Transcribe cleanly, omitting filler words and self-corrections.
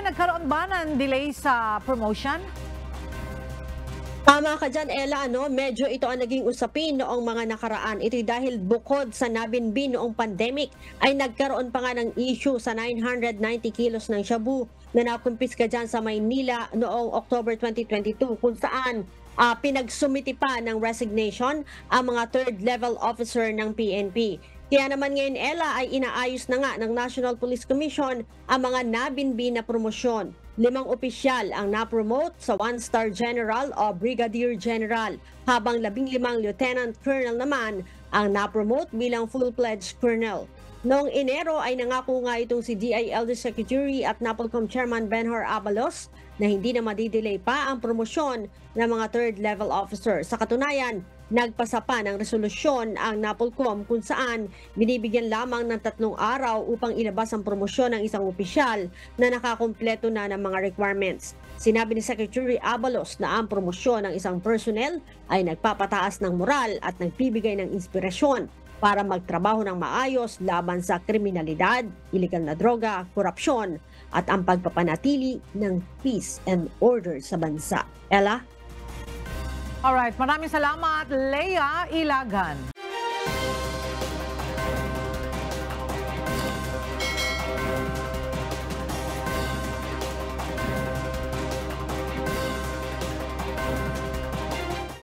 nagkaroon ba ng delay sa promotion? Tama ka dyan, Ella, medyo ito ang naging usapin noong mga nakaraan. Ito'y dahil bukod sa nabinbin noong pandemic, ay nagkaroon pa nga ng issue sa 990 kilos ng shabu na nakumpiska dyan sa Maynila noong October 2022, kung saan pinagsumiti pa ng resignation ang mga third level officer ng PNP. Kaya naman ngayon, Ella, ay inaayos na nga ng National Police Commission ang mga nabinbin na promosyon. 5 opisyal ang na-promote sa 1-star general o brigadier general, habang 15 lieutenant colonel naman ang na-promote bilang full-fledged colonel. Noong Enero ay nangako nga itong si DILG Secretary at NAPOLCOM Chairman Benhur Abalos na hindi na madidelay pa ang promosyon ng mga third-level officer. Sa katunayan, nagpasa pa ng resolusyon ang NAPOLCOM kung saan binibigyan lamang ng 3 araw upang ilabas ang promosyon ng isang opisyal na nakakumpleto na ng mga requirements. Sinabi ni Secretary Abalos na ang promosyon ng isang personnel ay nagpapataas ng moral at nagbibigay ng inspirasyon para magtrabaho ng maayos laban sa kriminalidad, iligal na droga, korupsyon at ang pagpapanatili ng peace and order sa bansa. Ella? Alright, maraming salamat, Leia Ilagan.